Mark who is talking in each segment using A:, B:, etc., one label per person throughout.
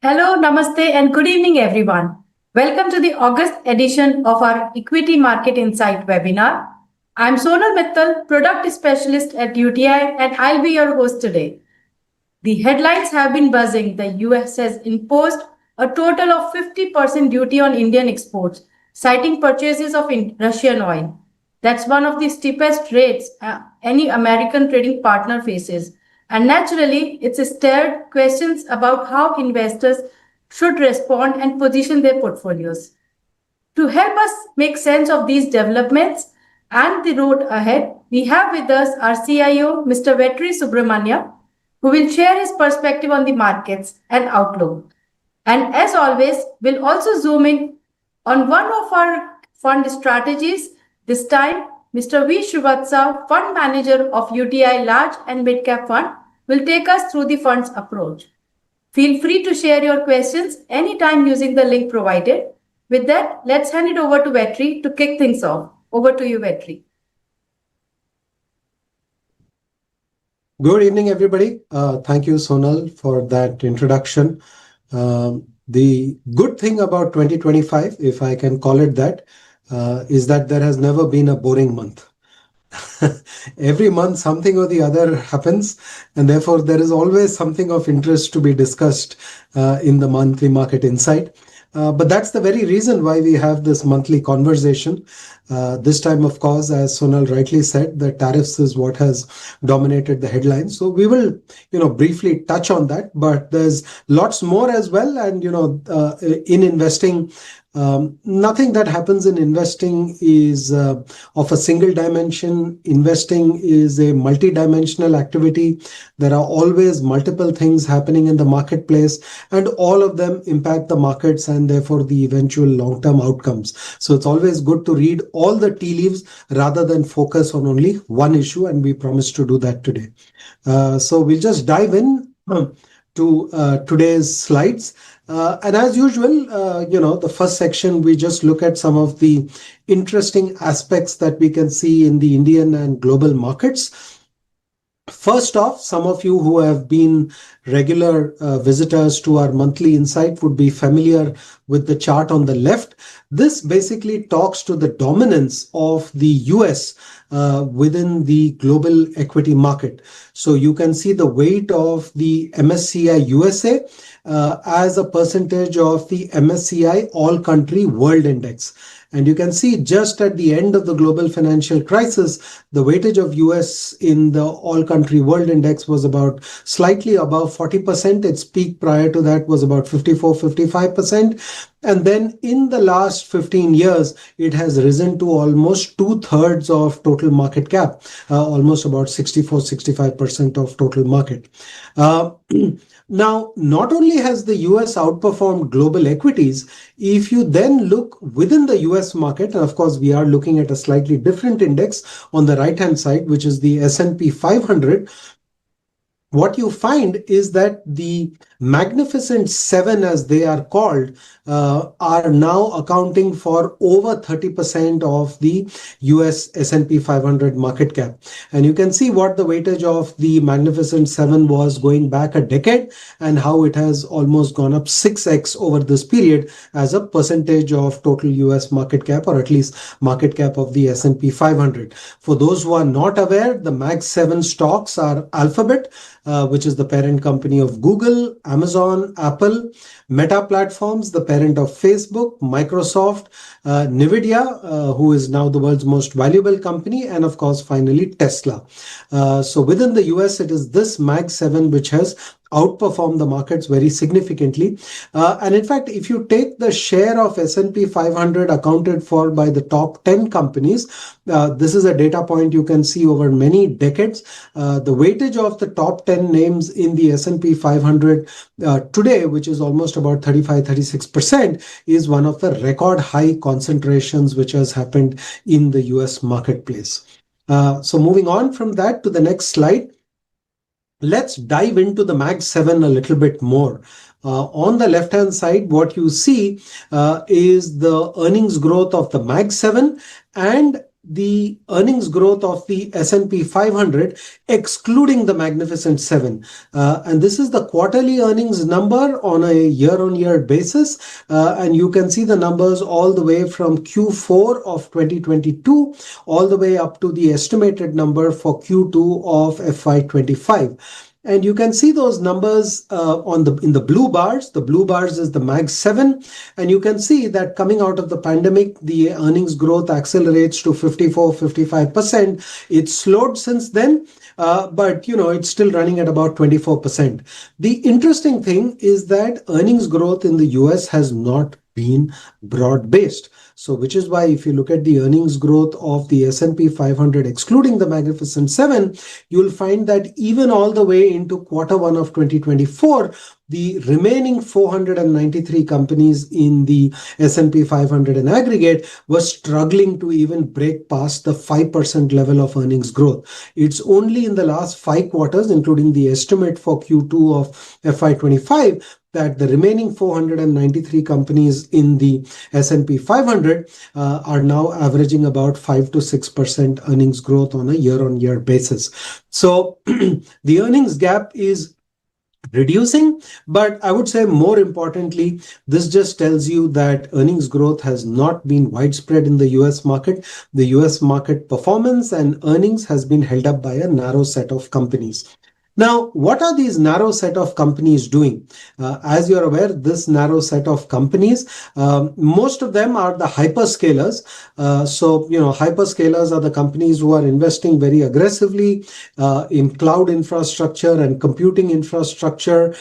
A: Hello, namaste, and good evening, everyone. Welcome to the August edition of our Equity Market Insight webinar. I'm Sonal Mittal, Product Specialist at UTI, and I'll be your host today. The headlines have been buzzing. The US has imposed a total of 50% duty on Indian exports, citing purchases of Russian oil. That's one of the steepest rates any American trading partner faces. And naturally, it's stirred questions about how investors should respond and position their portfolios. To help us make sense of these developments and the road ahead, we have with us our CIO, Mr. Vetri Subramaniam, who will share his perspective on the markets and outlook. And as always, we'll also zoom in on one of our fund strategies. This time, Mr. V. Srivatsa, fund manager of UTI Large and Mid Cap Fund, will take us through the fund's approach. Feel free to share your questions anytime using the link provided. With that, let's hand it over to Vetri to kick things off. Over to you, Vetri.
B: Good evening, everybody. Thank you, Sonal, for that introduction. The good thing about 2025, if I can call it that, is that there has never been a boring month. Every month, something or the other happens, and therefore there is always something of interest to be discussed in the monthly market insight. But that's the very reason why we have this monthly conversation. This time, of course, as Sonal rightly said, the tariffs is what has dominated the headlines. So we will, briefly touch on that, but there's lots more as well. And, in investing, nothing that happens in investing is of a single dimension. Investing is a multi-dimensional activity. There are always multiple things happening in the marketplace, and all of them impact the markets and therefore the eventual long-term outcomes. So it's always good to read all the tea leaves rather than focus on only one issue, and we promise to do that today. So we'll just dive in to today's slides. And as usual, the first section, we just look at some of the interesting aspects that we can see in the Indian and global markets. First off, some of you who have been regular visitors to our monthly insight would be familiar with the chart on the left. This basically talks to the dominance of the US within the global equity market. So you can see the weight of the MSCI USA as a percentage of the MSCI All Country World Index. And you can see just at the end of the global financial crisis, the weightage of US in the All Country World Index was about slightly above 40%. Its peak prior to that was about 55%. And then in the last 15 years, it has risen to almost 2/3 of total market cap, almost about 65% of total market. Now, not only has the US outperformed global equities, if you then look within the US market, and of course, we are looking at a slightly different index on the right-hand side, which is the S&P 500, what you find is that the Magnificent Seven, as they are called, are now accounting for over 30% of the US S&P 500 market cap. And you can see what the weightage of the Magnificent Seven was going back a decade and how it has almost gone up 6x over this period as a percentage of total US market cap, or at least market cap of the S&P 500. For those who are not aware, the Mag 7 stocks are Alphabet, which is the parent company of Google, Amazon, Apple, Meta Platforms, the parent of Facebook, Microsoft, Nvidia, who is now the world's most valuable company, and of course, finally, Tesla. So within the US, it is this Mag 7 which has outperform the markets very significantly. And in fact, if you take the share of S&P 500 accounted for by the top 10 companies, this is a data point you can see over many decades. The weightage of the top 10 names in the S&P 500 today, which is almost about 35-36%, is one of the record high concentrations which has happened in the US marketplace. So moving on from that to the next slide, let's dive into the Mag 7 a little bit more. On the left-hand side, what you see is the earnings growth of the Mag 7 and the earnings growth of the S&P 500, excluding the Magnificent Seven. And this is the quarterly earnings number on a year-on-year basis. And you can see the numbers all the way from Q4 of 2022, all the way up to the estimated number for Q2 of FY25. And you can see those numbers in the blue bars. The blue bars is the Mag 7. And you can see that coming out of the pandemic, the earnings growth accelerates to 54-55%. It's slowed since then, but it's still running at about 24%. The interesting thing is that earnings growth in the US has not been broad-based. So which is why if you look at the earnings growth of the S&P 500, excluding the Magnificent Seven, you'll find that even all the way into Q1 of 2024, the remaining 493 companies in the S&P 500 in aggregate were struggling to even break past the 5% level of earnings growth. It's only in the last 5 quarters, including the estimate for Q2 of FY25, that the remaining 493 companies in the S&P 500 are now averaging about 5 to 6% earnings growth on a year-on-year basis. So the earnings gap is reducing, but I would say more importantly, this just tells you that earnings growth has not been widespread in the US market. The US market performance and earnings has been held up by a narrow set of companies. Now, what are these narrow set of companies doing? As you're aware, this narrow set of companies, most of them are the hyperscalers. So, hyperscalers are the companies who are investing very aggressively in cloud infrastructure and computing infrastructure,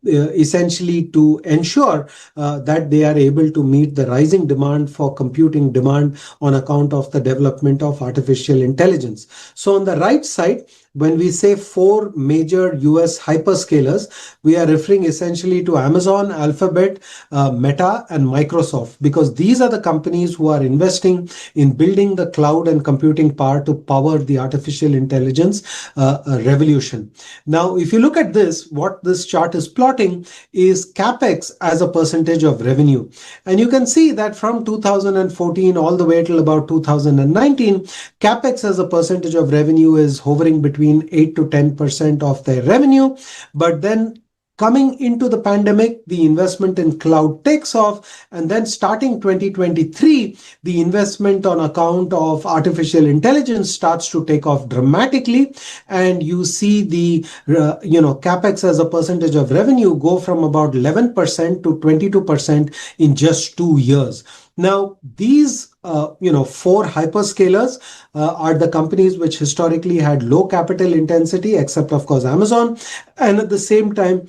B: essentially to ensure that they are able to meet the rising demand for computing demand on account of the development of artificial intelligence. So on the right side, when we say 4 major US hyperscalers, we are referring essentially to Amazon, Alphabet, Meta, and Microsoft, because these are the companies who are investing in building the cloud and computing power to power the artificial intelligence revolution. Now, if you look at this, what this chart is plotting is capex as a percentage of revenue. And you can see that from 2014 all the way till about 2019, capex as a percentage of revenue is hovering between 8 to 10% of their revenue. But then coming into the pandemic, the investment in cloud takes off, and then starting 2023, the investment on account of artificial intelligence starts to take off dramatically, and you see the capex as a percentage of revenue go from about 11% to 22% in just 2 years. Now, these 4 hyperscalers are the companies which historically had low capital intensity, except of course Amazon, and at the same time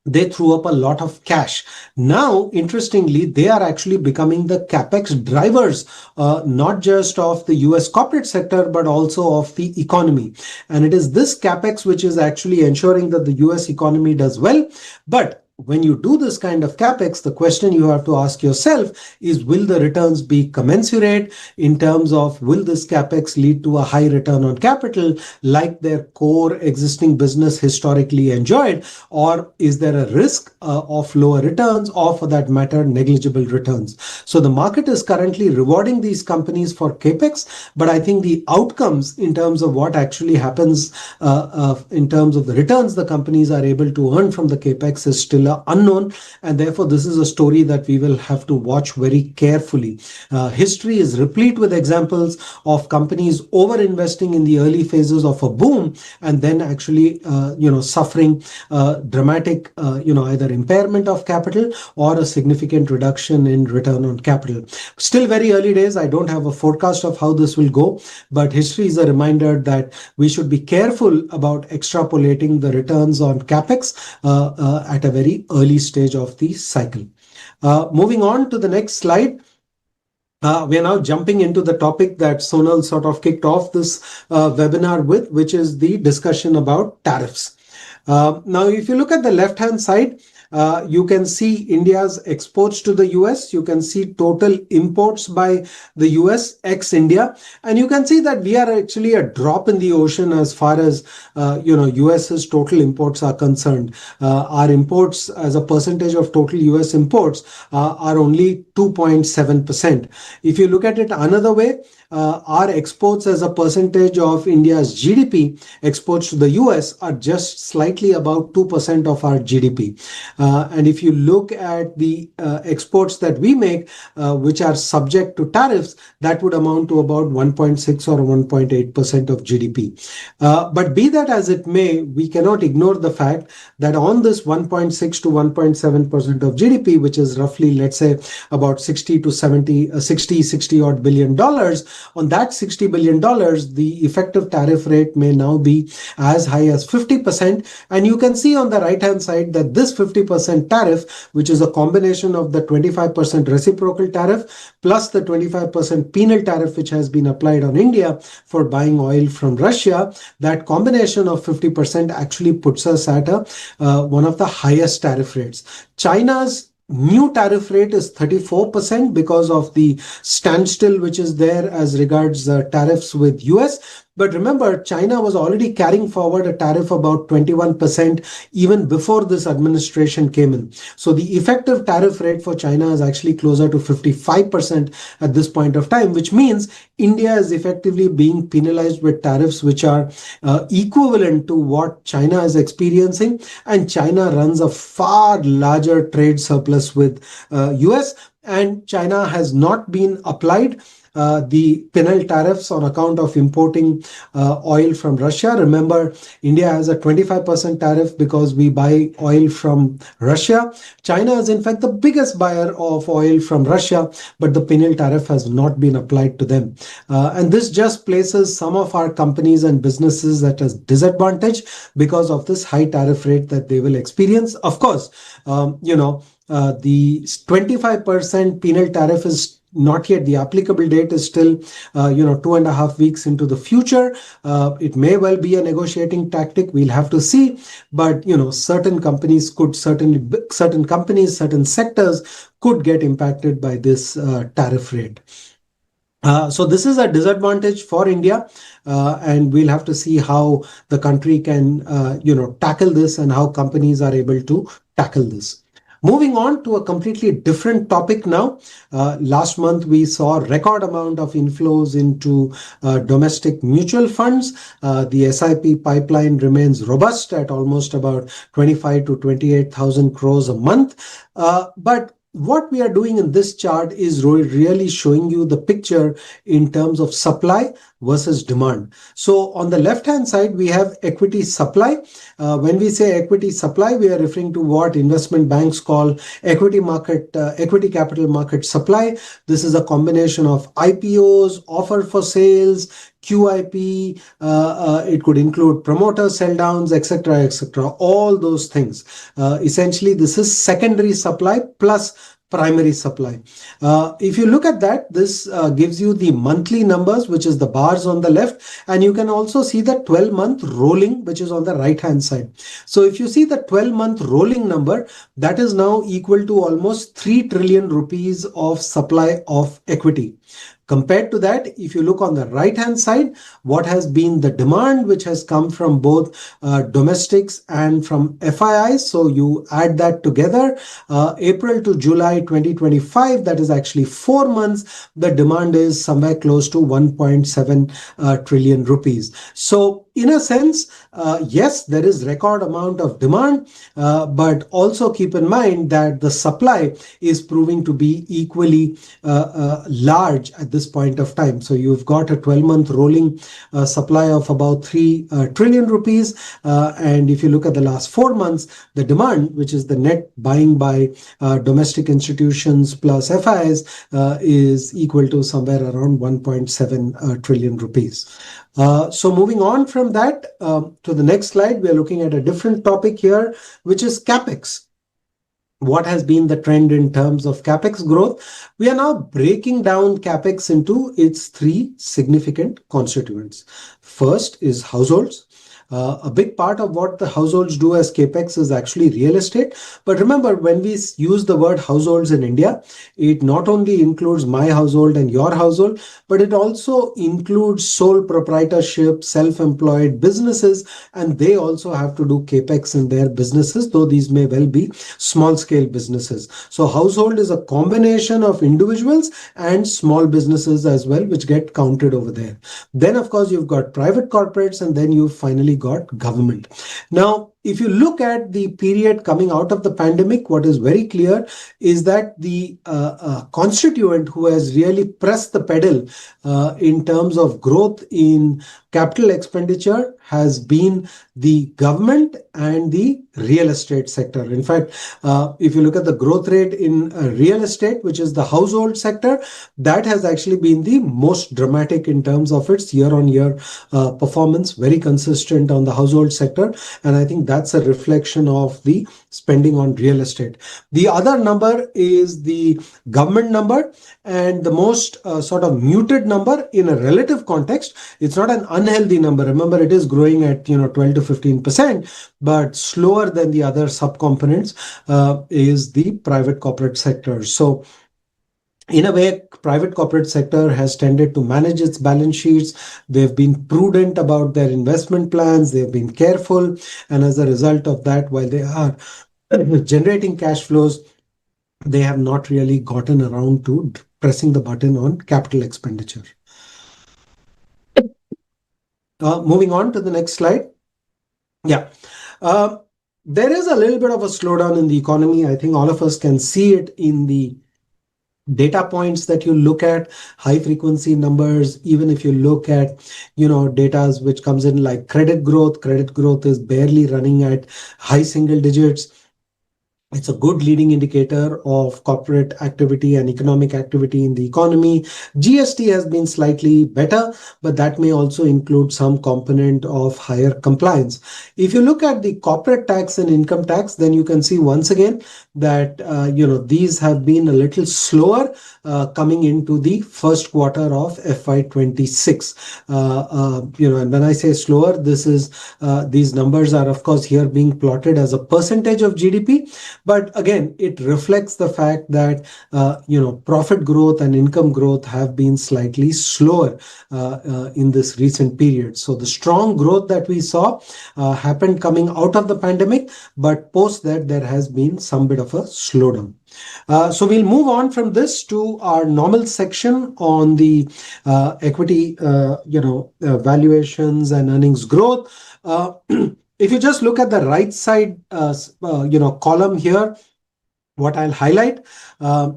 B: they threw up a lot of cash. Now, interestingly, they are actually becoming the capex drivers, not just of the US corporate sector, but also of the economy. And it is this capex which is actually ensuring that the US economy does well. But when you do this kind of capex, the question you have to ask yourself is, will the returns be commensurate in terms of, will this capex lead to a high return on capital like their core existing business historically enjoyed, or is there a risk of lower returns, or for that matter, negligible returns? So the market is currently rewarding these companies for capex, but I think the outcomes in terms of what actually happens in terms of the returns the companies are able to earn from the capex is still unknown, and therefore this is a story that we will have to watch very carefully. History is replete with examples of companies over investing in the early phases of a boom and then actually suffering dramatic either impairment of capital or a significant reduction in return on capital. Still very early days. I don't have a forecast of how this will go, but history is a reminder that we should be careful about extrapolating the returns on capex at a very early stage of the cycle. Moving on to the next slide. We are now jumping into the topic that Sonal sort of kicked off this webinar with, which is the discussion about tariffs. Now, if you look at the left-hand side, You can see India's exports to the US. You can see total imports by the US ex-India. And you can see that we are actually a drop in the ocean as far as, US's total imports are concerned. Our imports as a percentage of total US imports are only 2.7%. If you look at it another way, our exports as a percentage of India's GDP, exports to the US are just slightly about 2% of our GDP. And if you look at the exports that we make, which are subject to tariffs, that would amount to about 1.6 or 1.8% of GDP. But be that as it may, we cannot ignore the fact that on this 1.6 to 1.7% of GDP, which is roughly, let's say, about 60 odd billion dollars, on that $60 billion, the effective tariff rate may now be as high as 50%. And you can see on the right-hand side that this 50% tariff, which is a combination of the 25% reciprocal tariff plus the 25% penal tariff, which has been applied on India for buying oil from Russia, that combination of 50% actually puts us at one of the highest tariff rates. China's new tariff rate is 34% because of the standstill which is there as regards tariffs with US. But remember, China was already carrying forward a tariff about 21% even before this administration came in. So the effective tariff rate for China is actually closer to 55% at this point of time, which means India is effectively being penalized with tariffs which are equivalent to what China is experiencing. And China runs a far larger trade surplus with US, and China has not been applied the penal tariffs on account of importing oil from Russia. Remember, India has a 25% tariff because we buy oil from Russia. China is in fact the biggest buyer of oil from Russia, but the penal tariff has not been applied to them. And this just places some of our companies and businesses at a disadvantage because of this high tariff rate that they will experience. Of course, the 25% penal tariff is not yet, the applicable date is still 2.5 weeks into the future. It may well be a negotiating tactic, we'll have to see. But certain companies, certain sectors could get impacted by this tariff rate. So this is a disadvantage for India, and we'll have to see how the country can tackle this and how companies are able to tackle this. Moving on to a completely different topic now. Last month, we saw a record amount of inflows into domestic mutual funds. The SIP pipeline remains robust at almost about 25 to 28,000 crores a month. But what we are doing in this chart is really showing you the picture in terms of supply versus demand. So on the left-hand side, we have equity supply. When we say equity supply, we are referring to what investment banks call equity capital market supply. This is a combination of IPOs, offer for sales, QIP, it could include promoter sell downs, etc., all those things. Essentially, this is secondary supply plus primary supply. If you look at that, this gives you the monthly numbers, which is the bars on the left, and you can also see the 12-month rolling, which is on the right-hand side. So if you see the 12-month rolling number, that is now equal to almost 3 trillion rupees of supply of equity. Compared to that, if you look on the right-hand side, what has been the demand, which has come from both domestics and from FIIs. So you add that together, April to July 2025, that is actually 4 months, the demand is somewhere close to 1.7 trillion rupees. So in a sense, yes, there is record amount of demand, but also keep in mind that the supply is proving to be equally large at this point of time. So you've got a 12-month rolling supply of about 3 trillion rupees. And if you look at the last 4 months, the demand, which is the net buying by domestic institutions plus FIs, is equal to somewhere around 1.7 trillion rupees. So moving on from that to the next slide, we are looking at a different topic here, which is capex. What has been the trend in terms of capex growth? We are now breaking down capex into its 3 significant constituents. First is households. A big part of what the households do as capex is actually real estate. But remember, when we use the word households in India, it not only includes my household and your household, but it also includes sole proprietorship, self-employed businesses, and they also have to do capex in their businesses, though these may well be small scale businesses. So household is a combination of individuals and small businesses as well, which get counted over there. Then of course you've got private corporates, and then you've finally got government. Now, if you look at the period coming out of the pandemic, what is very clear is that the constituent who has really pressed the pedal in terms of growth in capital expenditure has been the government and the real estate sector. In fact, if you look at the growth rate in real estate, which is the household sector, that has actually been the most dramatic in terms of its year-on-year performance, very consistent on the household sector. And I think that's a reflection of the spending on real estate. The other number is the government number, and the most sort of muted number in a relative context. It's not an unhealthy number. Remember, it is growing at 12 to 15%, but slower than the other subcomponents is the private corporate sector. So in a way, private corporate sector has tended to manage its balance sheets. They've been prudent about their investment plans. They've been careful. And as a result of that, while they are generating cash flows, they have not really gotten around to pressing the button on capital expenditure. Moving on to the next slide. Yeah. There is a little bit of a slowdown in the economy. I think all of us can see it in the data points that you look at, high frequency numbers. Even if you look at data which comes in like credit growth is barely running at high single digits. It's a good leading indicator of corporate activity and economic activity in the economy. GST has been slightly better, but that may also include some component of higher compliance. If you look at the corporate tax and income tax, then you can see once again that these have been a little slower coming into the first quarter of FY26. And when I say slower, this is these numbers are of course here being plotted as a percentage of GDP. But again, it reflects the fact that profit growth and income growth have been slightly slower in this recent period. So the strong growth that we saw happened coming out of the pandemic, but post that there has been some bit of a slowdown. So we'll move on from this to our normal section on the equity, valuations and earnings growth. If you just look at the right side, column here, what I'll highlight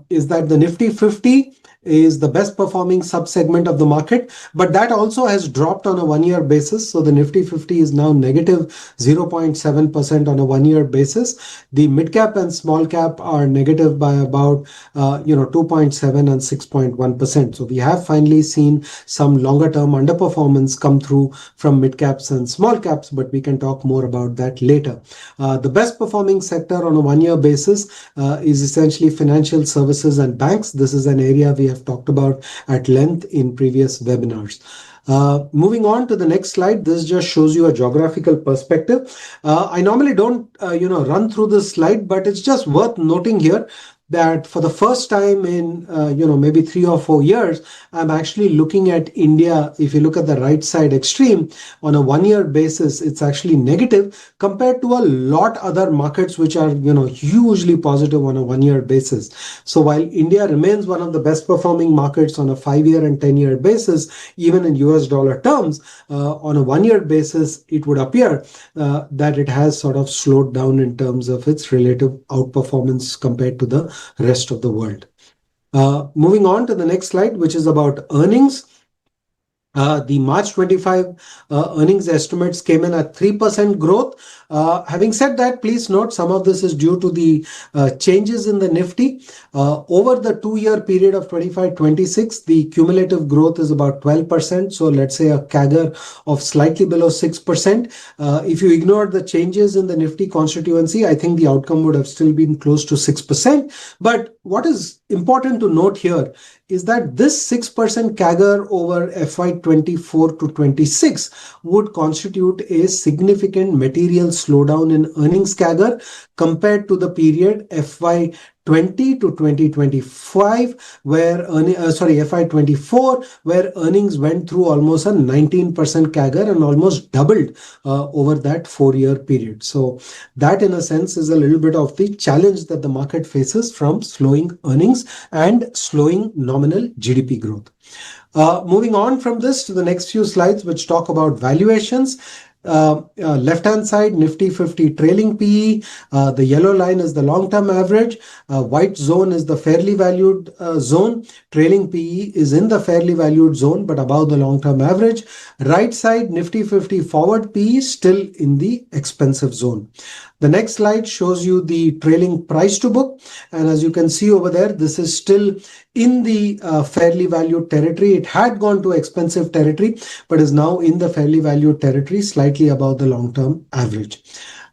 B: is that the Nifty 50 is the best performing subsegment of the market, but that also has dropped on a 1 year basis. So the Nifty 50 is now negative 0.7% on a 1 year basis. The mid cap and small cap are negative by about 2.7 and 6.1%. So we have finally seen some longer term underperformance come through from mid caps and small caps, but we can talk more about that later. The best performing sector on a 1 year basis is essentially financial services and banks. This is an area we have talked about at length in previous webinars. Moving on to the next slide, this just shows you a geographical perspective. I normally don't, run through this slide, but it's just worth noting here that for the first time in, maybe 3 or 4 years, I'm actually looking at India. If you look at the right side extreme, on a 1 year basis, it's actually negative compared to a lot other markets, which are, hugely positive on a 1 year basis. So while India remains one of the best performing markets on a 5 year and 10 year basis, even in US dollar terms, on a 1 year basis, it would appear that it has sort of slowed down in terms of its relative outperformance compared to the rest of the world. Moving on to the next slide, which is about earnings. The March 25 earnings estimates came in at 3% growth. Having said that, please note some of this is due to the changes in the Nifty. Over the 2 year period of 25-26, the cumulative growth is about 12%. So let's say a CAGR of slightly below 6%. If you ignore the changes in the Nifty constituency, I think the outcome would have still been close to 6%. But what is important to note here is that this 6% CAGR over FY24 to 26 would constitute a significant material slowdown in earnings CAGR compared to the period FY20 to 2025, where FY24, where earnings went through almost a 19% CAGR and almost doubled over that 4-year period. So that, in a sense, is a little bit of the challenge that the market faces from slowing earnings and slowing nominal GDP growth. Moving on from this to the next few slides, which talk about valuations. Left-hand side, Nifty 50 trailing PE. The yellow line is the long-term average. White zone is the fairly valued zone. Trailing PE is in the fairly valued zone, but above the long-term average. Right side, Nifty 50 forward PE still in the expensive zone. The next slide shows you the trailing price to book. And as you can see over there, this is still in the fairly valued territory. It had gone to expensive territory, but is now in the fairly valued territory, slightly above the long-term average.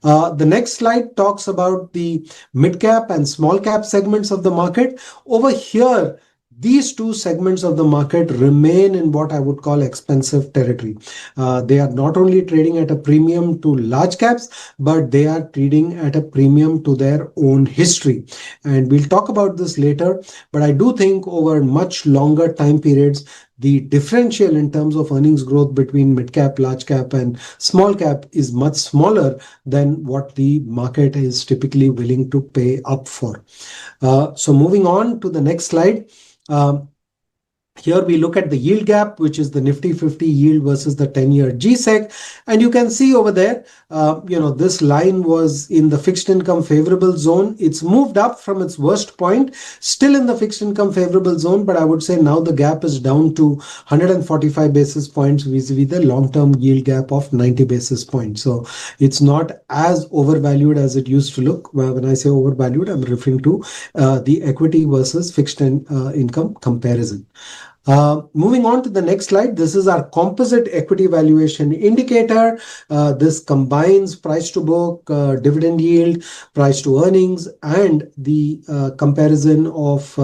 B: The next slide talks about the mid-cap and small-cap segments of the market. Over here, these two segments of the market remain in what I would call expensive territory. They are not only trading at a premium to large caps, but they are trading at a premium to their own history. And we'll talk about this later, but I do think over much longer time periods, the differential in terms of earnings growth between mid-cap, large cap, and small cap is much smaller than what the market is typically willing to pay up for. So moving on to the next slide. Here we look at the yield gap, which is the Nifty 50 yield versus the 10-year G-Sec. And you can see over there, this line was in the fixed income favorable zone. It's moved up from its worst point, still in the fixed income favorable zone. But I would say now the gap is down to 145 basis points vis-a-vis the long-term yield gap of 90 basis points. So it's not as overvalued as it used to look. When I say overvalued, I'm referring to the equity versus fixed income comparison. Moving on to the next slide, this is our composite equity valuation indicator. This combines price to book, dividend yield, price to earnings, and the comparison of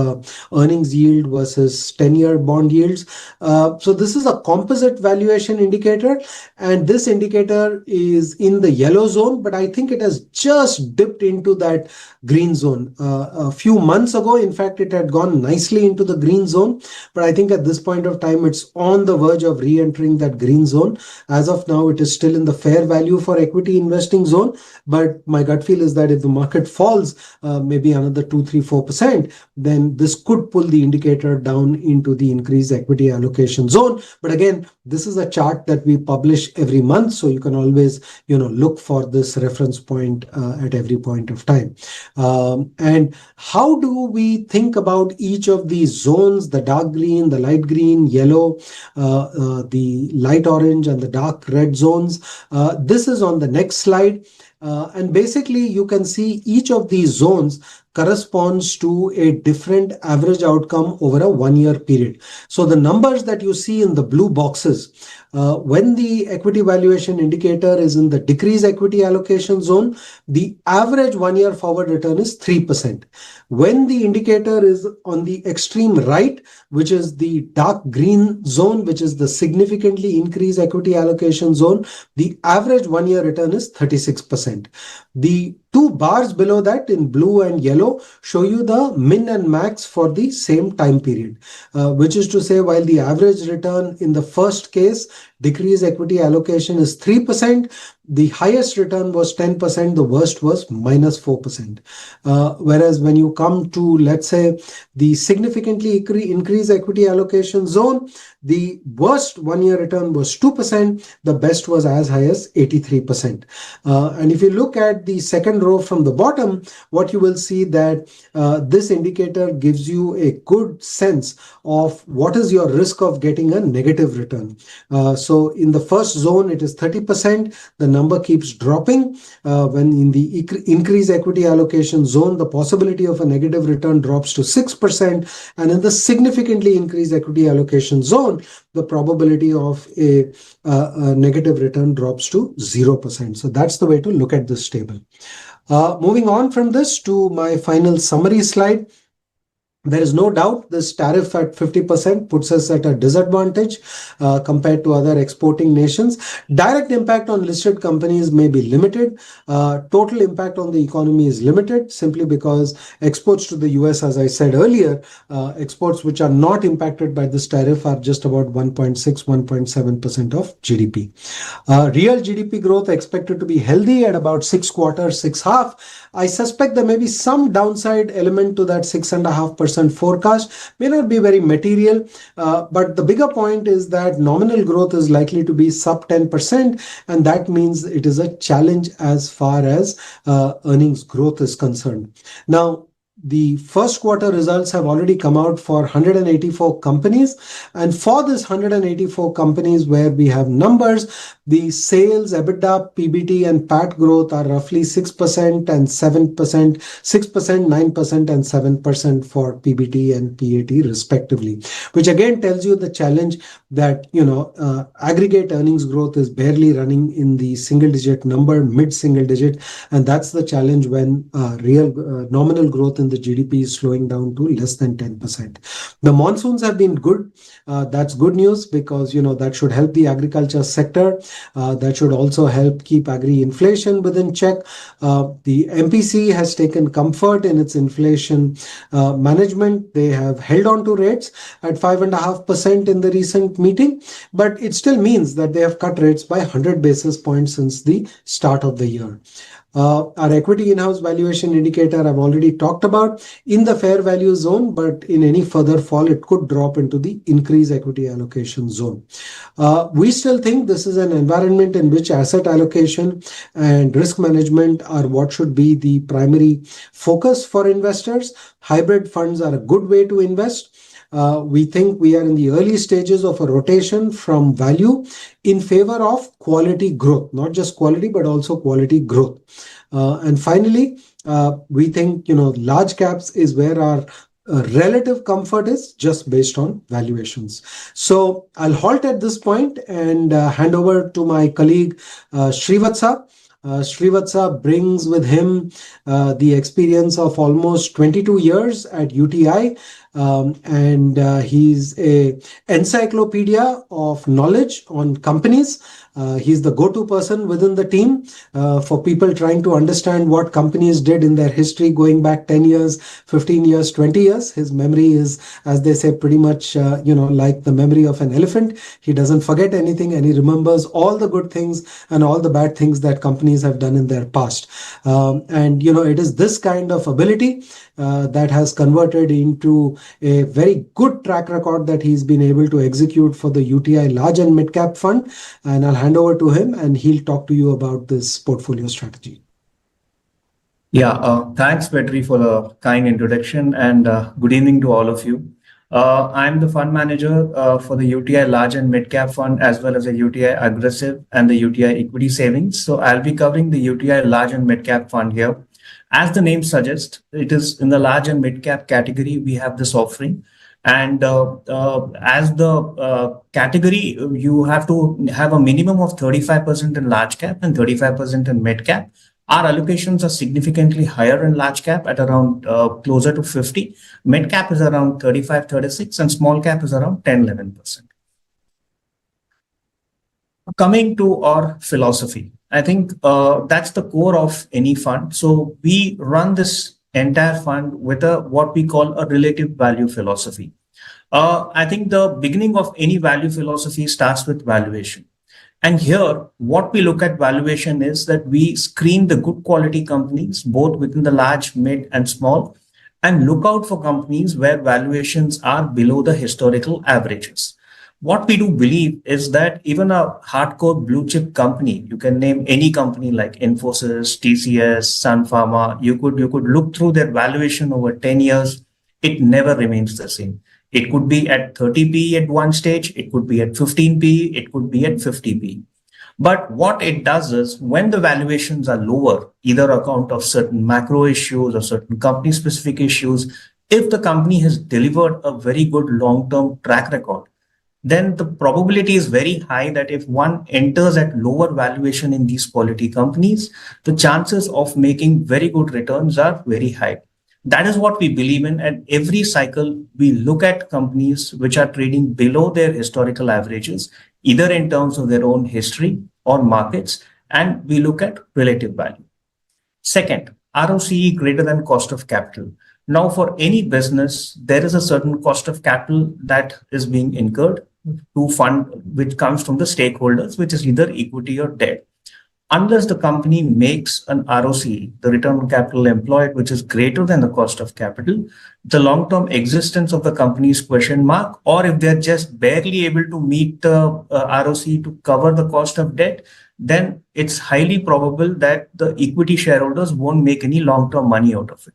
B: earnings yield versus 10-year bond yields. So this is a composite valuation indicator, and this indicator is in the yellow zone, but I think it has just dipped into that green zone. A few months ago, in fact, it had gone nicely into the green zone, but I think at this point of time, it's on the verge of re-entering that green zone. As of now, it is still in the fair value for equity investing zone, but my gut feel is that if the market falls maybe another 2, 3, 4%, then this could pull the indicator down into the increased equity allocation zone. But again, this is a chart that we publish every month, so you can always look for this reference point at every point of time. And how do we think about each of these zones, the dark green, the light green, yellow, the light orange, and the dark red zones? This is on the next slide. And basically, you can see each of these zones corresponds to a different average outcome over a 1-year period. So the numbers that you see in the blue boxes, when the equity valuation indicator is in the decrease equity allocation zone, the average 1-year forward return is 3%. When the indicator is on the extreme right, which is the dark green zone, which is the significantly increased equity allocation zone, the average 1-year return is 36%. The two bars below that in blue and yellow show you the min and max for the same time period, which is to say, while the average return in the first case, decreased equity allocation, is 3%, the highest return was 10%, the worst was minus 4%. Whereas when you come to, let's say, the significantly increased equity allocation zone, the worst 1-year return was 2%, the best was as high as 83%. And if you look at the second row from the bottom, what you will see that this indicator gives you a good sense of what is your risk of getting a negative return. So in the first zone, it is 30%. The number keeps dropping. When in the increased equity allocation zone, the possibility of a negative return drops to 6%. And in the significantly increased equity allocation zone, the probability of a negative return drops to 0%. So that's the way to look at this table. Moving on from this to my final summary slide. There is no doubt this tariff at 50% puts us at a disadvantage compared to other exporting nations. Direct impact on listed companies may be limited. Total impact on the economy is limited simply because exports to the US, as I said earlier, exports which are not impacted by this tariff are just about 1.6, 1.7% of GDP. Real GDP growth expected to be healthy at about 6 quarters, 6 half. I suspect there may be some downside element to that 6.5% forecast. May not be very material, but the bigger point is that nominal growth is likely to be sub 10%, and that means it is a challenge as far as earnings growth is concerned. Now, the first quarter results have already come out for 184 companies. And for this 184 companies where we have numbers, the sales, EBITDA, PBT and PAT growth are roughly 6% and 7%, 6%, 9% and 7% for PBT and PAT respectively, which again tells you the challenge that, aggregate earnings growth is barely running in the single digit number, mid single digit. And that's the challenge when real nominal growth in the GDP is slowing down to less than 10%. The monsoons have been good. That's good news because, that should help the agriculture sector. That should also help keep agri-inflation within check. The MPC has taken comfort in its inflation management. They have held on to rates at 5.5% in the recent meeting, but it still means that they have cut rates by 100 basis points since the start of the year. Our equity in-house valuation indicator I've already talked about in the fair value zone, but in any further fall, it could drop into the increased equity allocation zone. We still think this is an environment in which asset allocation and risk management are what should be the primary focus for investors. Hybrid funds are a good way to invest. We think we are in the early stages of a rotation from value in favor of quality growth, not just quality, but also quality growth. And finally, we think, large caps is where our relative comfort is just based on valuations. So I'll halt at this point and hand over to my colleague, Srivatsa. Srivatsa brings with him the experience of almost 22 years at UTI. And he's a encyclopedia of knowledge on companies. He's the go-to person within the team for people trying to understand what companies did in their history going back 10 years, 15 years, 20 years. His memory is, as they say, pretty much, like the memory of an elephant. He doesn't forget anything and he remembers all the good things and all the bad things that companies have done in their past. And it is this kind of ability that has converted into a very good track record that he's been able to execute for the UTI Large and Mid Cap Fund. And I'll hand over to him and he'll talk to you about this portfolio strategy.
C: Yeah, thanks, Vetri, for the kind introduction and good evening to all of you. I'm the fund manager for the UTI Large and Mid Cap Fund as well as the UTI Aggressive and the UTI Equity Savings. So I'll be covering the UTI Large and Mid Cap Fund here. As the name suggests, it is in the large and mid cap category. We have this offering. And as the category, you have to have a minimum of 35% in large cap and 35% in mid cap. Our allocations are significantly higher in large cap at around closer to 50. Mid cap is around 35, 36 and small cap is around 10, 11%. Coming to our philosophy, I think that's the core of any fund. So we run this entire fund with what we call a relative value philosophy. I think the beginning of any value philosophy starts with valuation. And here, what we look at valuation is that we screen the good quality companies, both within the large, mid and small, and look out for companies where valuations are below the historical averages. What we do believe is that even a hardcore blue chip company, you can name any company like Infosys, TCS, Sun Pharma, you could look through their valuation over 10 years. It never remains the same. It could be at 30p at one stage, it could be at 15p, it could be at 50p. But what it does is when the valuations are lower, either account of certain macro issues or certain company specific issues, if the company has delivered a very good long-term track record, then the probability is very high that if one enters at lower valuation in these quality companies, the chances of making very good returns are very high. That is what we believe in. At every cycle, we look at companies which are trading below their historical averages, either in terms of their own history or markets, and we look at relative value. Second, ROCE greater than cost of capital. Now, for any business, there is a certain cost of capital that is being incurred to fund, which comes from the stakeholders, which is either equity or debt. Unless the company makes an ROCE, the return on capital employed, which is greater than the cost of capital, the long-term existence of the company is question mark, or if they're just barely able to meet the ROCE to cover the cost of debt, then it's highly probable that the equity shareholders won't make any long-term money out of it.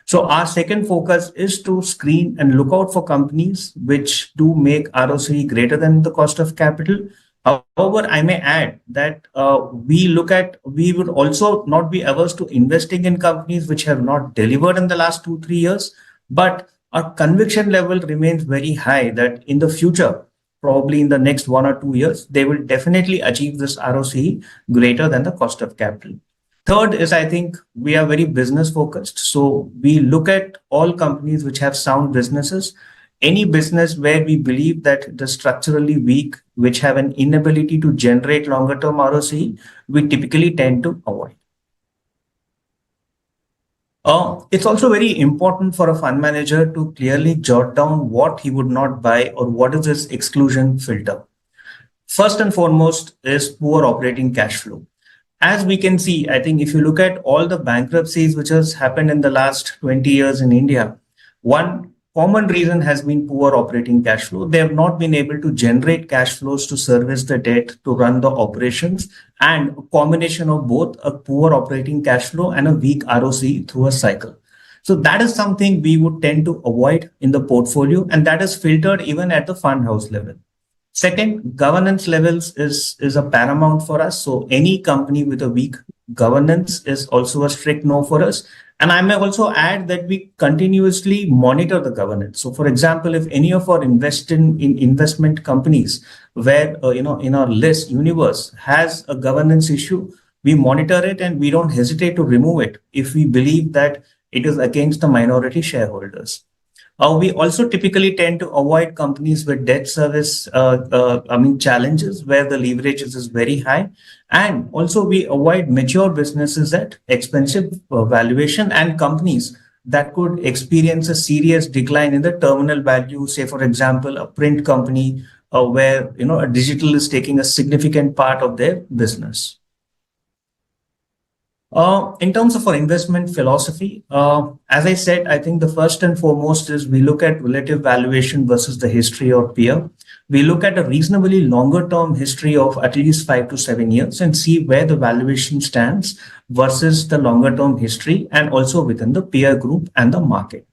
C: So our second focus is to screen and look out for companies which do make ROCE greater than the cost of capital. However, I may add that we would also not be averse to investing in companies which have not delivered in the last 2-3 years, but our conviction level remains very high that in the future, probably in the next 1 or 2 years, they will definitely achieve this ROCE greater than the cost of capital. Third is, I think we are very business focused. So we look at all companies which have sound businesses. Any business where we believe that it is structurally weak, which have an inability to generate longer term ROCE, we typically tend to avoid. It's also very important for a fund manager to clearly jot down what he would not buy or what is his exclusion filter. First and foremost is poor operating cash flow. As we can see, I think if you look at all the bankruptcies which has happened in the last 20 years in India, one common reason has been poor operating cash flow. They have not been able to generate cash flows to service the debt, to run the operations, and a combination of both a poor operating cash flow and a weak ROCE through a cycle. So that is something we would tend to avoid in the portfolio, and that is filtered even at the fund house level. Second, governance levels is a paramount for us. So any company with a weak governance is also a strict no for us. And I may also add that we continuously monitor the governance. So for example, if any of our investment companies where, in our list universe has a governance issue, we monitor it and we don't hesitate to remove it if we believe that it is against the minority shareholders. We also typically tend to avoid companies with debt service challenges where the leverage is very high. And also we avoid mature businesses at expensive valuation and companies that could experience a serious decline in the terminal value. Say, for example, a print company where a digital is taking a significant part of their business. In terms of our investment philosophy, as I said, I think the first and foremost is we look at relative valuation versus the history or peer. We look at a reasonably longer term history of at least 5 to 7 years and see where the valuation stands versus the longer term history and also within the peer group and the market.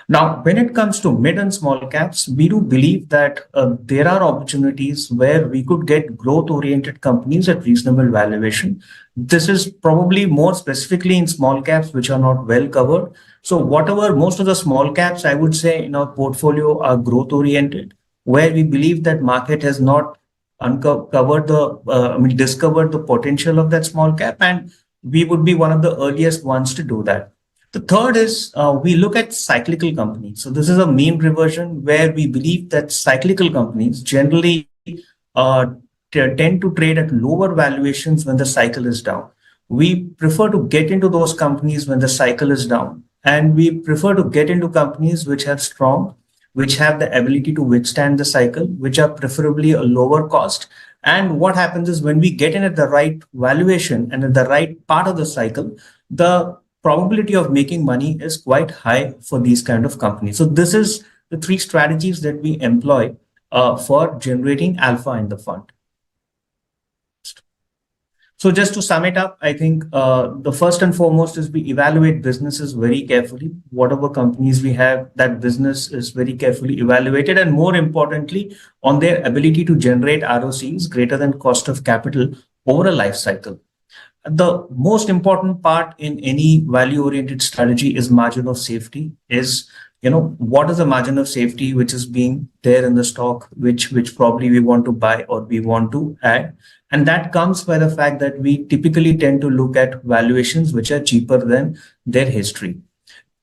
C: Now, when it comes to mid and small caps, we do believe that there are opportunities where we could get growth-oriented companies at reasonable valuation. This is probably more specifically in small caps, which are not well covered. So whatever, most of the small caps, I would say in our portfolio are growth-oriented, where we believe that market has not discovered the potential of that small cap, and we would be one of the earliest ones to do that. The third is we look at cyclical companies. So this is a mean reversion where we believe that cyclical companies generally tend to trade at lower valuations when the cycle is down. We prefer to get into those companies when the cycle is down. And we prefer to get into companies which have the ability to withstand the cycle, which are preferably a lower cost. And what happens is when we get in at the right valuation and at the right part of the cycle, the probability of making money is quite high for these kind of companies. So this is the 3 strategies that we employ for generating alpha in the fund. So just to sum it up, I think the first and foremost is we evaluate businesses very carefully. Whatever companies we have, that business is very carefully evaluated, and more importantly, on their ability to generate ROCs greater than cost of capital over a life cycle. The most important part in any value-oriented strategy is margin of safety. What is the margin of safety which is being there in the stock, which probably we want to buy or we want to add. And that comes by the fact that we typically tend to look at valuations which are cheaper than their history.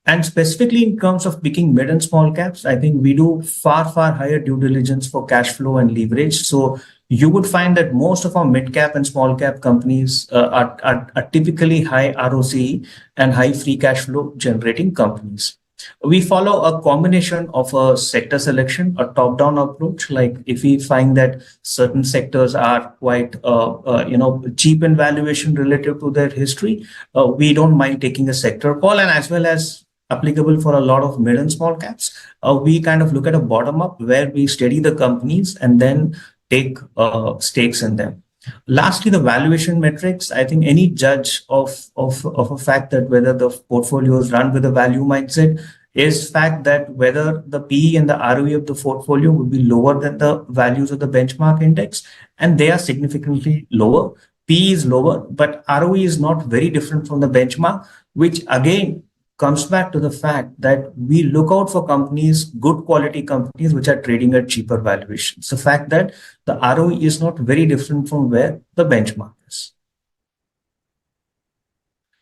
C: And specifically in terms of picking mid and small caps, I think we do far, far higher due diligence for cash flow and leverage. So you would find that most of our mid cap and small cap companies are typically high ROCE and high free cash flow generating companies. We follow a combination of a sector selection, a top-down approach. Like if we find that certain sectors are quite, cheap in valuation relative to their history, we don't mind taking a sector call, and as well as applicable for a lot of mid and small caps, we kind of look at a bottom up where we study the companies and then take stakes in them. Lastly, the valuation metrics. I think any judge of a fact that whether the portfolio is run with a value mindset is fact that whether the PE and the ROE of the portfolio would be lower than the values of the benchmark index, and they are significantly lower. PE is lower, but ROE is not very different from the benchmark, which again comes back to the fact that we look out for companies, good quality companies, which are trading at cheaper valuations. The fact that the ROE is not very different from where the benchmark is.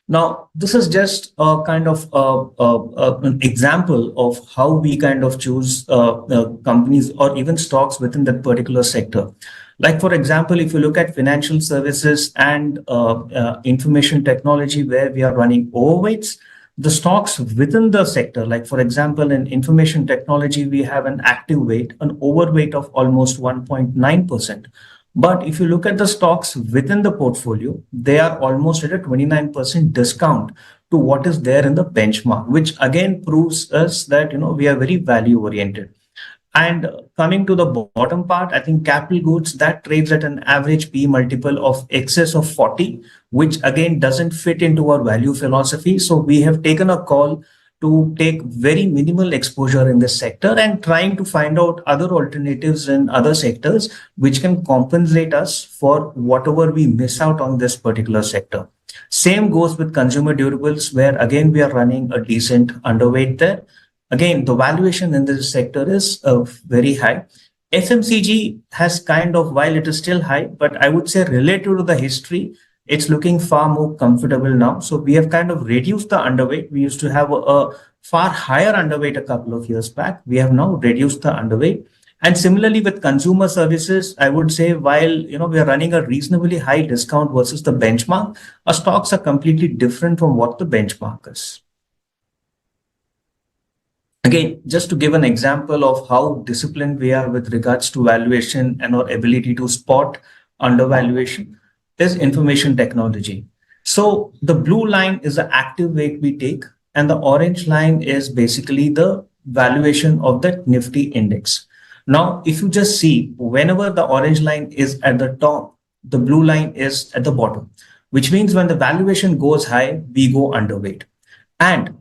C: Now, this is just a kind of an example of how we kind of choose companies or even stocks within that particular sector. Like, for example, if you look at financial services and information technology, where we are running overweights, the stocks within the sector, like for example, in information technology, we have an active weight, an overweight of almost 1.9%. But if you look at the stocks within the portfolio, they are almost at a 29% discount to what is there in the benchmark, which again proves us that, we are very value oriented. And coming to the bottom part, I think capital goods that trades at an average P multiple of excess of 40, which again doesn't fit into our value philosophy. So we have taken a call to take very minimal exposure in this sector and trying to find out other alternatives in other sectors which can compensate us for whatever we miss out on this particular sector. Same goes with consumer durables, where again we are running a decent underweight there. Again, the valuation in this sector is very high. FMCG has kind of, while it is still high, but I would say relative to the history, it's looking far more comfortable now. So we have kind of reduced the underweight. We used to have a far higher underweight a couple of years back. We have now reduced the underweight. And similarly with consumer services, I would say while we are running a reasonably high discount versus the benchmark, our stocks are completely different from what the benchmark is. Again, just to give an example of how disciplined we are with regards to valuation and our ability to spot undervaluation is information technology. So the blue line is the active weight we take, and the orange line is basically the valuation of the Nifty index. Now, if you just see, whenever the orange line is at the top, the blue line is at the bottom, which means when the valuation goes high, we go underweight. And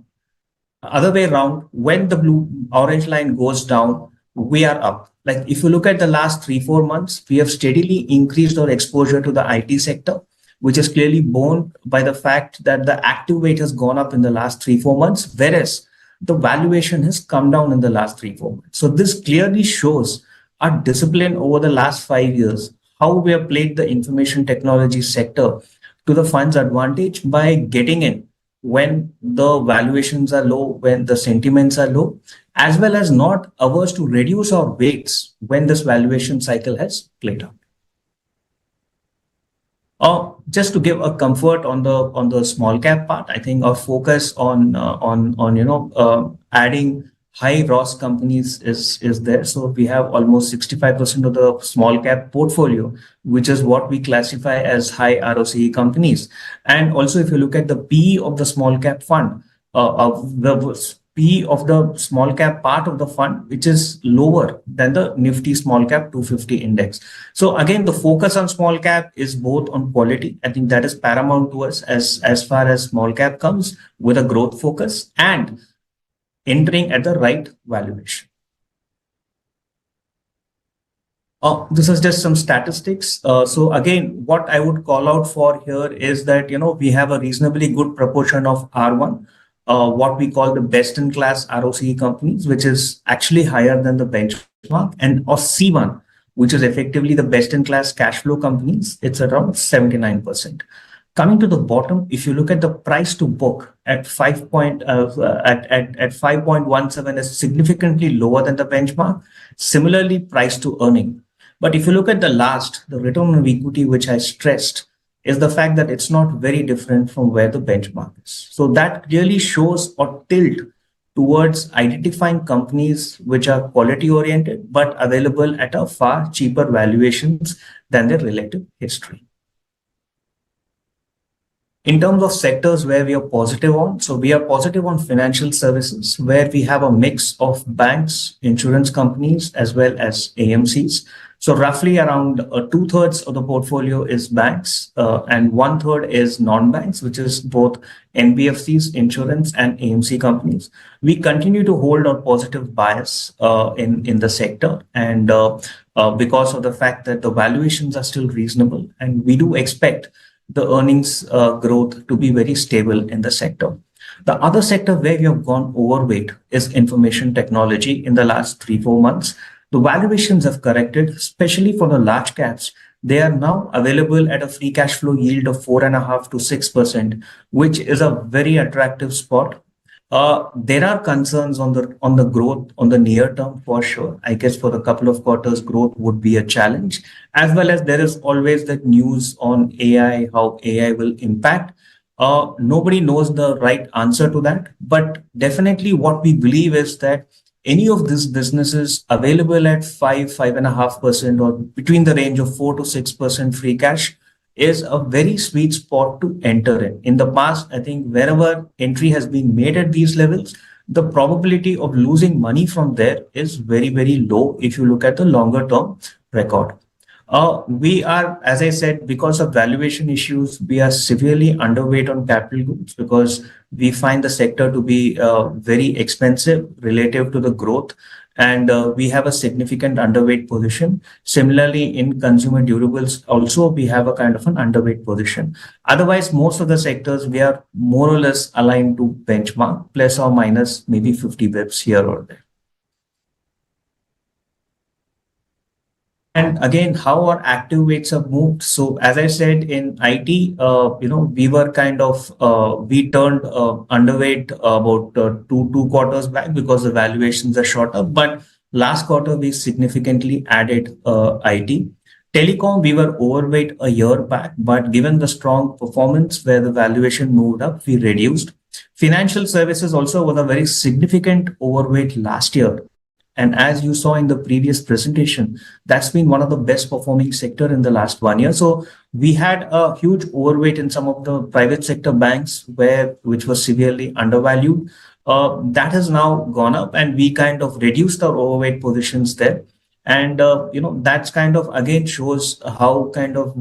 C: other way around, when the orange line goes down, we are up. Like if you look at the last 3-4 months, we have steadily increased our exposure to the IT sector, which is clearly borne by the fact that the active weight has gone up in the last 3-4 months, whereas the valuation has come down in the last 3-4 months. So this clearly shows our discipline over the last 5 years, how we have played the information technology sector to the fund's advantage by getting in when the valuations are low, when the sentiments are low, as well as not averse to reduce our weights when this valuation cycle has played out. Just to give a comfort on the small cap part, I think our focus on adding high ROS companies is there. So we have almost 65% of the small cap portfolio, which is what we classify as high ROCE companies. And also, if you look at the PE of the small cap fund, the PE of the small cap part of the fund, which is lower than the Nifty small cap 250 index. So again, the focus on small cap is both on quality. I think that is paramount to us as far as small cap comes, with a growth focus and entering at the right valuation. This is just some statistics. So again, what I would call out for here is that, we have a reasonably good proportion of R1, what we call the best in class ROCE companies, which is actually higher than the benchmark, and of C1, which is effectively the best in class cash flow companies, it's around 79%. Coming to the bottom, if you look at the price to book at 5.17 is significantly lower than the benchmark. Similarly, price to earning. But if you look at the return on equity, which I stressed, is the fact that it's not very different from where the benchmark is. So that clearly shows or tilt towards identifying companies which are quality oriented, but available at a far cheaper valuations than their relative history. In terms of sectors where we are positive on, so we are positive on financial services, where we have a mix of banks, insurance companies, as well as AMCs. So roughly around 2/3 of the portfolio is banks, and 1/3 is non-banks, which is both NBFCs, insurance, and AMC companies. We continue to hold a positive bias in the sector, and because of the fact that the valuations are still reasonable, and we do expect the earnings growth to be very stable in the sector. The other sector where we have gone overweight is information technology in the last 3-4 months. The valuations have corrected, especially for the large caps. They are now available at a free cash flow yield of 4.5 to 6%, which is a very attractive spot. There are concerns on the growth on the near term for sure. I guess for a couple of quarters, growth would be a challenge, as well as there is always that news on AI, how AI will impact. Nobody knows the right answer to that, but definitely what we believe is that any of these businesses available at 5.5%, or between the range of 4 to 6% free cash is a very sweet spot to enter in. In the past, I think wherever entry has been made at these levels, the probability of losing money from there is very, very low if you look at the longer term record. We are, as I said, because of valuation issues, we are severely underweight on capital goods because we find the sector to be very expensive relative to the growth, and we have a significant underweight position. Similarly, in consumer durables, also we have a kind of an underweight position. Otherwise, most of the sectors, we are more or less aligned to benchmark, plus or minus maybe 50 bips here or there. And again, how our active weights have moved. So as I said, in IT, we were kind of, we turned underweight about two quarters back because the valuations are short up. But last quarter, we significantly added IT. Telecom, we were overweight a year back, but given the strong performance where the valuation moved up, we reduced. Financial services also was a very significant overweight last year. And as you saw in the previous presentation, that's been one of the best performing sector in the last 1 year. So we had a huge overweight in some of the private sector banks which was severely undervalued. That has now gone up, and we kind of reduced our overweight positions there. And that's kind of again shows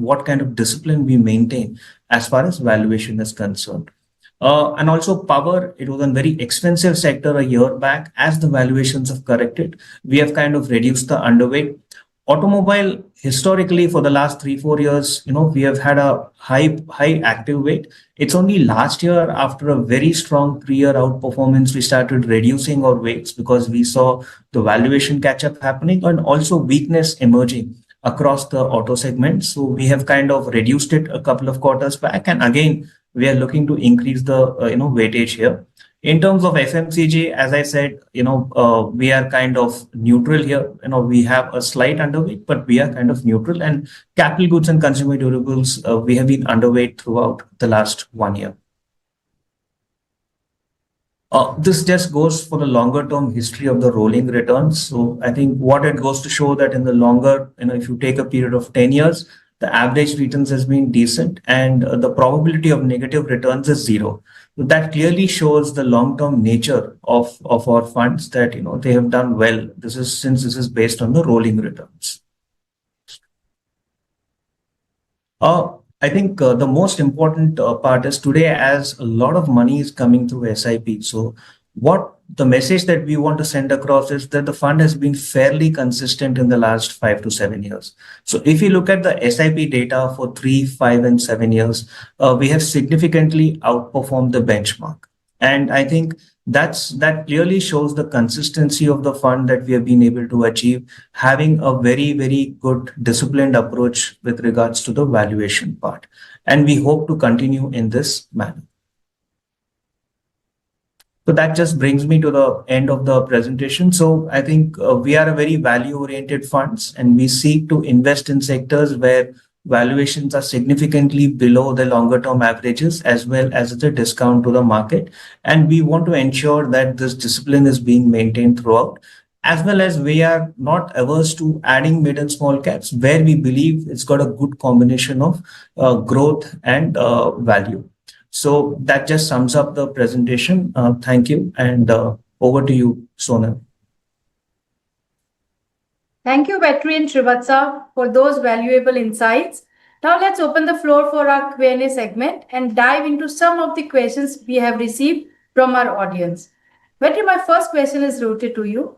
C: what kind of discipline we maintain as far as valuation is concerned. And also power, it was a very expensive sector a year back. As the valuations have corrected, we have kind of reduced the underweight. Automobile, historically for the last 3-4 years, we have had a high active weight. It's only last year, after a very strong 3-year outperformance, we started reducing our weights because we saw the valuation catch up happening and also weakness emerging across the auto segment. So we have kind of reduced it a couple of quarters back, and again we are looking to increase the weightage here. In terms of FMCG, as I said, we are kind of neutral here. We have a slight underweight, but we are kind of neutral. And capital goods and consumer durables, we have been underweight throughout the last 1 year. This just goes for the longer term history of the rolling returns. So I think what it goes to show that in the longer, if you take a period of 10 years, the average returns has been decent, and the probability of negative returns is 0. So that clearly shows the long-term nature of our funds, that they have done well. Since this is based on the rolling returns. I think the most important part is today, as a lot of money is coming through SIP. So what the message that we want to send across is that the fund has been fairly consistent in the last 5 to 7 years. So if you look at the SIP data for 3, 5, and 7 years, we have significantly outperformed the benchmark. And I think That clearly shows the consistency of the fund that we have been able to achieve, having a very, very good disciplined approach with regards to the valuation part. And we hope to continue in this manner. So that just brings me to the end of the presentation. So I think we are a very value-oriented funds, and we seek to invest in sectors where valuations are significantly below the longer-term averages, as well as the discount to the market. And we want to ensure that this discipline is being maintained throughout, as well as we are not averse to adding mid and small caps where we believe it's got a good combination of growth and value. So that just sums up the presentation. Thank you. And over to you, Sonal.
A: Thank you, Vetri and Srivatsa, for those valuable insights. Now let's open the floor for our Q&A segment and dive into some of the questions we have received from our audience. Vetri, my first question is rooted to you.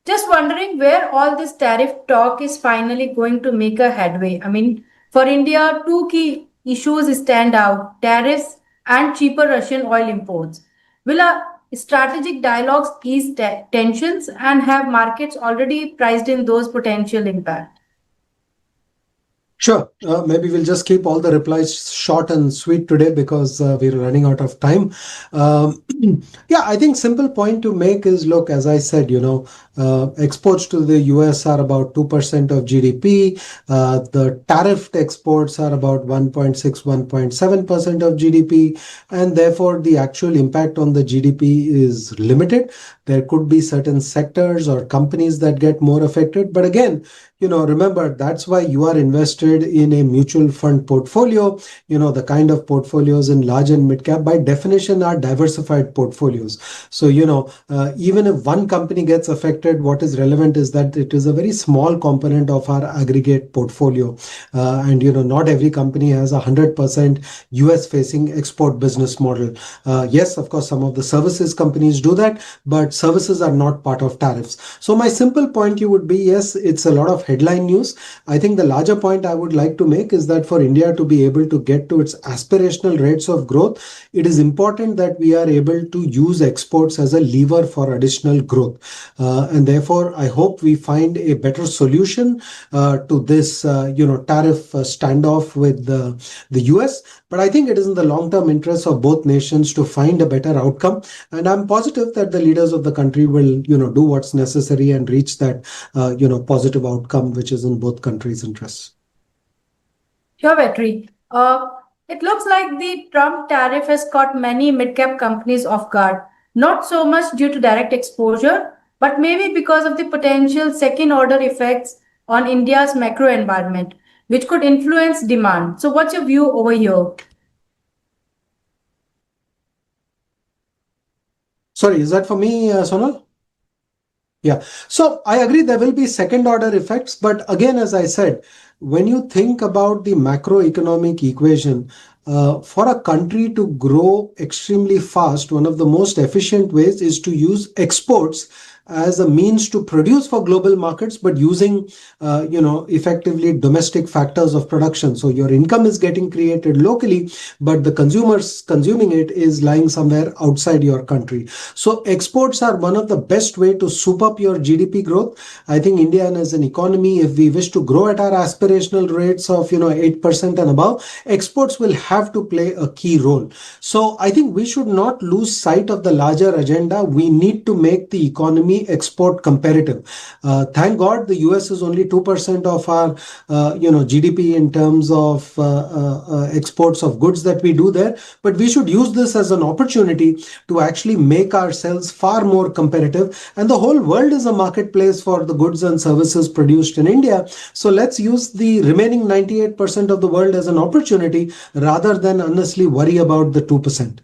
A: Just wondering where all this tariff talk is finally going to make a headway. I mean, for India, two key issues stand out: tariffs and cheaper Russian oil imports. Will our strategic dialogues ease tensions, and have markets already priced in those potential impacts?
B: Sure. Maybe we'll just keep all the replies short and sweet today because we're running out of time. Yeah, I think simple point to make is, look, as I said, exports to the US are about 2% of GDP. The tariffed exports are about 1.6, 1.7% of GDP. And therefore, the actual impact on the GDP is limited. There could be certain sectors or companies that get more affected. But again, remember, that's why you are invested in a mutual fund portfolio. The kind of portfolios in large and mid cap by definition are diversified portfolios. So, even if one company gets affected, what is relevant is that it is a very small component of our aggregate portfolio. And, not every company has a 100% US facing export business model. Yes, of course, some of the services companies do that, but services are not part of tariffs. So my simple point you would be, yes, it's a lot of headline news. I think the larger point I would like to make is that for India to be able to get to its aspirational rates of growth, it is important that we are able to use exports as a lever for additional growth. And therefore, I hope we find a better solution to this, tariff standoff with the US. But I think it is in the long-term interest of both nations to find a better outcome. And I'm positive that the leaders of the country will, do what's necessary and reach that, positive outcome, which is in both countries' interests.
A: Sure, Vetri. It looks like the Trump tariff has caught many mid-cap companies off guard, not so much due to direct exposure, but maybe because of the potential second-order effects on India's macro environment, which could influence demand. So what's your view over here?
B: Sorry, is that for me, Sonal? Yeah, so I agree there will be second order effects. But again, as I said, when you think about the macroeconomic equation, for a country to grow extremely fast, one of the most efficient ways is to use exports as a means to produce for global markets, but using, effectively domestic factors of production. So your income is getting created locally, but the consumers consuming it is lying somewhere outside your country. So exports are one of the best way to soup up your GDP growth. I think India as an economy, if we wish to grow at our aspirational rates of, 8% and above, exports will have to play a key role. So I think we should not lose sight of the larger agenda. We need to make the economy export competitive. Thank God the US is only 2% of our GDP in terms of exports of goods that we do there, but we should use this as an opportunity to actually make ourselves far more competitive. And the whole world is a marketplace for the goods and services produced in India. So let's use the remaining 98% of the world as an opportunity rather than honestly worry about the 2%.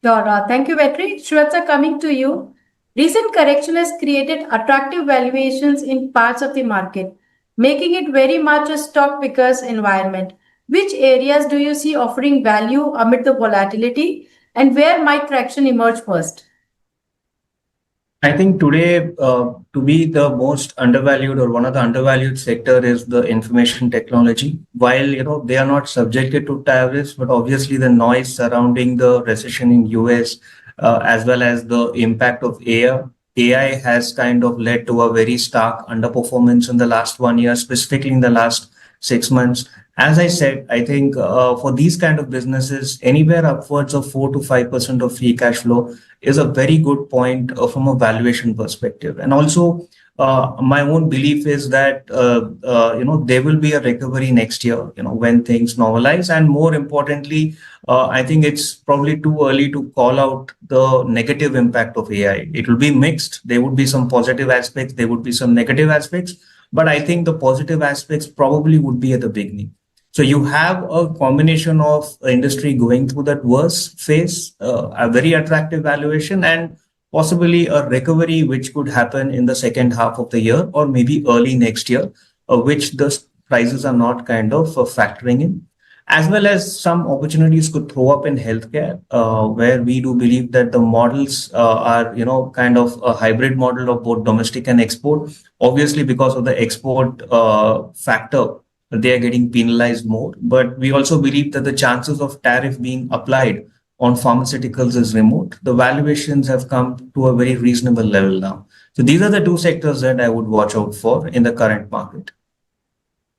A: Sure. Thank you, Vetri. Srivatsa, coming to you. Recent correction has created attractive valuations in parts of the market, making it very much a stock pickers environment. Which areas do you see offering value amid the volatility, and where might traction emerge first?
C: I think today, to be the most undervalued or one of the undervalued sector is the information technology. While, they are not subjected to tariffs, but obviously the noise surrounding the recession in US as well as the impact of AI. AI has kind of led to a very stark underperformance in the last 1 year, specifically in the last 6 months. As I said, I think for these kind of businesses, anywhere upwards of 4 to 5% of free cash flow is a very good point from a valuation perspective. And also, my own belief is that there will be a recovery next year, when things normalize. And more importantly, I think it's probably too early to call out the negative impact of AI. It will be mixed. There would be some positive aspects, there would be some negative aspects, but I think the positive aspects probably would be at the beginning. So you have a combination of industry going through that worst phase, a very attractive valuation, and possibly a recovery which could happen in the second half of the year or maybe early next year, which the prices are not kind of factoring in, as well as some opportunities could throw up in healthcare, where we do believe that the models are, kind of a hybrid model of both domestic and export. Obviously, because of the export factor, they are getting penalized more. But we also believe that the chances of tariff being applied on pharmaceuticals is remote. The valuations have come to a very reasonable level now. So these are the two sectors that I would watch out for in the current market.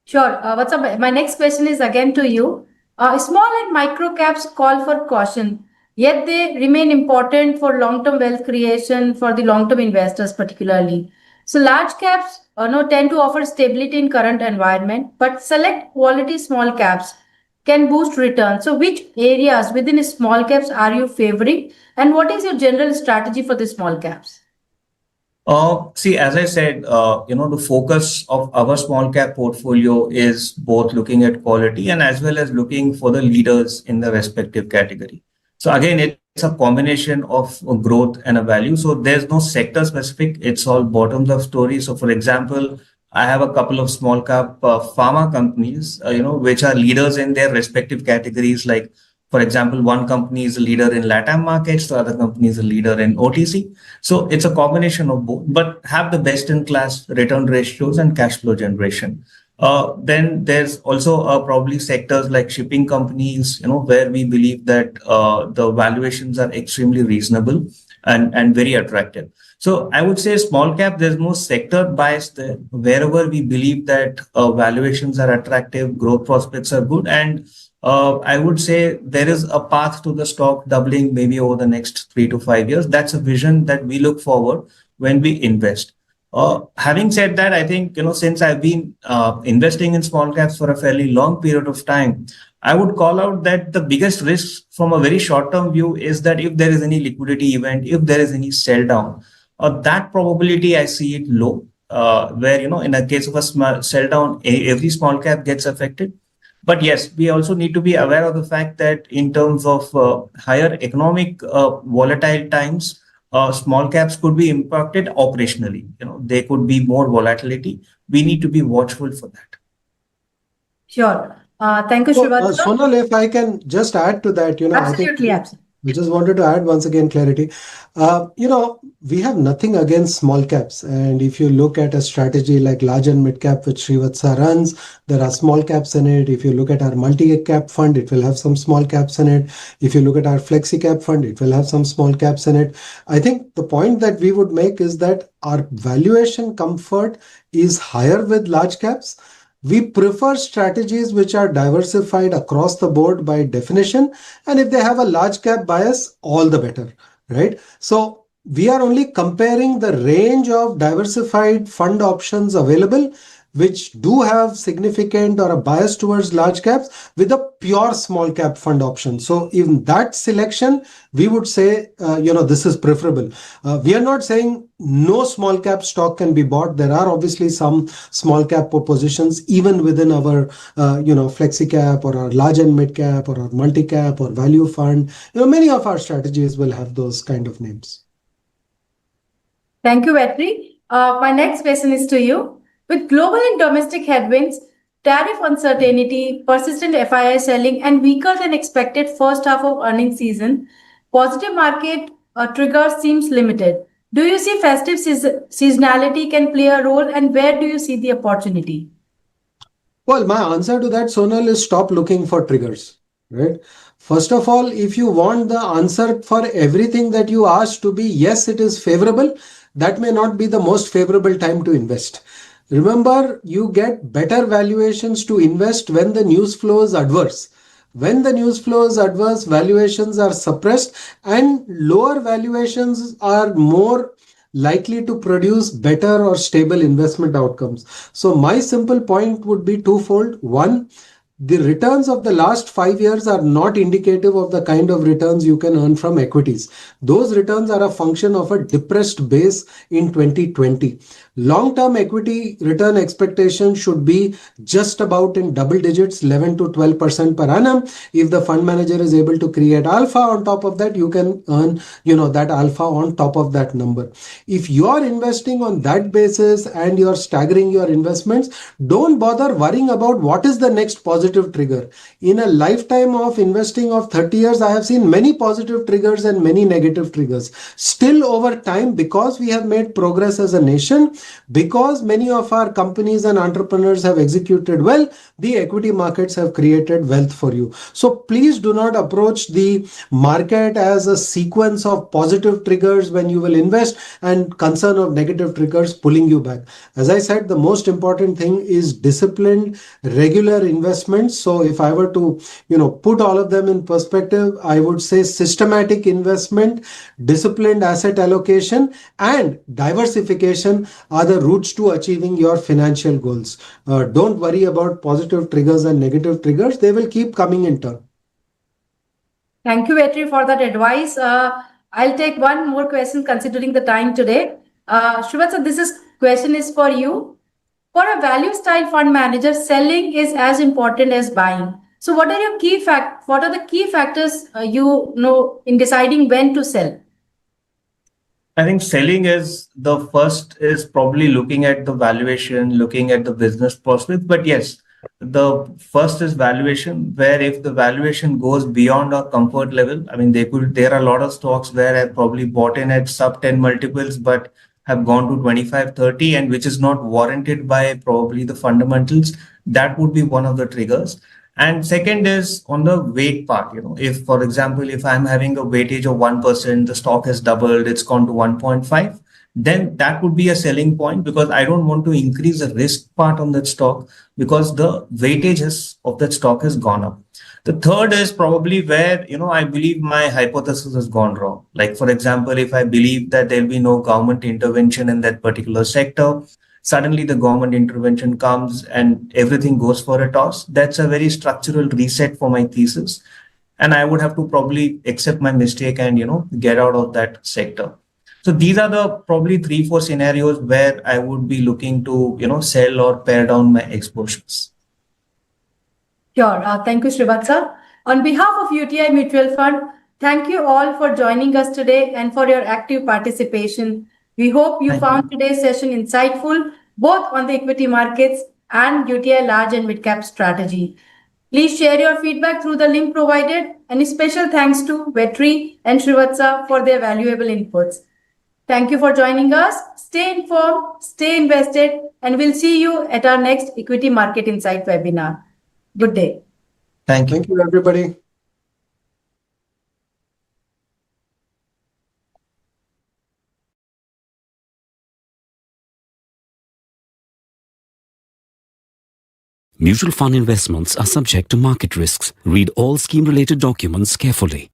A: Sure. What's up? My next question is again to you. Small and micro caps call for caution, yet they remain important for long-term wealth creation for the long-term investors, particularly. So large caps tend to offer stability in current environment, but select quality small caps can boost returns. So which areas within small caps are you favoring, and what is your general strategy for the small caps?
C: See, as I said, the focus of our small cap portfolio is both looking at quality and as well as looking for the leaders in the respective category. So again, it's a combination of a growth and a value. So there's no sector specific, it's all bottoms up story. So for example, I have a couple of small cap pharma companies, which are leaders in their respective categories. Like, for example, one company is a leader in LATAM markets, the other company is a leader in OTC. So it's a combination of both, but have the best in class return ratios and cash flow generation. Then there's also probably sectors like shipping companies, where we believe that the valuations are extremely reasonable and very attractive. So I would say small cap, there's no sector bias there. Wherever we believe that valuations are attractive, growth prospects are good, and I would say there is a path to the stock doubling maybe over the next 3 to 5 years. That's a vision that we look forward when we invest. Having said that, I think, since I've been investing in small caps for a fairly long period of time, I would call out that the biggest risk from a very short-term view is that if there is any liquidity event, if there is any sell down, that probability I see it low, where, in a case of a small sell down, every small cap gets affected. But yes, we also need to be aware of the fact that in terms of higher economic volatile times, small caps could be impacted operationally. There could be more volatility. We need to be watchful for that.
A: Sure. Thank you,
B: So,
A: Srivatsa.
B: Sonal, if I can just add to that,
A: Absolutely, absolutely.
B: I just wanted to add once again clarity. We have nothing against small caps. And if you look at a strategy like large and mid cap, which Srivatsa runs, there are small caps in it. If you look at our multi-cap fund, it will have some small caps in it. If you look at our flexi cap fund, it will have some small caps in it. I think the point that we would make is that our valuation comfort is higher with large caps. We prefer strategies which are diversified across the board by definition. And if they have a large cap bias, all the better, right? So we are only comparing the range of diversified fund options available, which do have significant or a bias towards large caps, with a pure small cap fund option. So in that selection, we would say, this is preferable. We are not saying no small cap stock can be bought. There are obviously some small cap positions even within our, flexi cap or our large and mid cap or our multi cap or value fund. Many of our strategies will have those kind of names.
A: Thank you, Vetri. My next question is to you. With global and domestic headwinds, tariff uncertainty, persistent FII selling, and weaker than expected first half of earnings season, positive market triggers seems limited. Do you see festive seasonality can play a role, and where do you see the opportunity?
B: Well, my answer to that, Sonal, is stop looking for triggers, right? First of all, if you want the answer for everything that you ask to be yes, it is favorable, that may not be the most favorable time to invest. Remember, you get better valuations to invest when the news flow is adverse. When the news flow is adverse, valuations are suppressed, and lower valuations are more likely to produce better or stable investment outcomes. So my simple point would be twofold. One, the returns of the last 5 years are not indicative of the kind of returns you can earn from equities. Those returns are a function of a depressed base in 2020. Long-term equity return expectation should be just about in double digits, 11 to 12% per annum. If the fund manager is able to create alpha on top of that, you can earn, that alpha on top of that number. If you are investing on that basis and you're staggering your investments, don't bother worrying about what is the next positive trigger. In a lifetime of investing of 30 years, I have seen many positive triggers and many negative triggers. Still over time, because we have made progress as a nation, because many of our companies and entrepreneurs have executed well, the equity markets have created wealth for you. So please do not approach the market as a sequence of positive triggers when you will invest and concern of negative triggers pulling you back. As I said, the most important thing is disciplined, regular investments. So if I were to, put all of them in perspective, I would say systematic investment, disciplined asset allocation, and diversification are the routes to achieving your financial goals. Don't worry about positive triggers and negative triggers. They will keep coming in turn.
A: Thank you, Vetri, for that advice. I'll take one more question considering the time today. Srivatsa, question is for you. For a value style fund manager, selling is as important as buying. So, what are the key factors you know in deciding when to sell?
C: I think selling is the first is probably looking at the valuation, looking at the business prospects. But yes, the first is valuation, where if the valuation goes beyond our comfort level, I mean, there are a lot of stocks where I've probably bought in at sub 10 multiples, but have gone to 25, 30, and which is not warranted by probably the fundamentals. That would be one of the triggers. And second is on the weight part. If, for example, if I'm having a weightage of 1%, the stock has doubled, it's gone to 1.5, then that would be a selling point, because I don't want to increase the risk part on that stock because the weightage of that stock has gone up. The third is probably where, I believe my hypothesis has gone wrong. Like, for example, if I believe that there'll be no government intervention in that particular sector, suddenly the government intervention comes and everything goes for a toss. That's a very structural reset for my thesis. And I would have to probably accept my mistake and, get out of that sector. So these are the probably 3-4 scenarios where I would be looking to, sell or pare down my exposures.
A: Sure. Thank you, Srivatsa. On behalf of UTI Mutual Fund, thank you all for joining us today and for your active participation. We hope you found today's session insightful, both on the equity markets and UTI large and mid-cap strategy. Please share your feedback through the link provided, and a special thanks to Vetri and Srivatsa for their valuable inputs. Thank you for joining us. Stay informed, stay invested, and we'll see you at our next Equity Market Insight webinar. Good day.
B: Thank you, everybody.
D: Mutual fund investments are subject to market risks. Read all scheme-related documents carefully.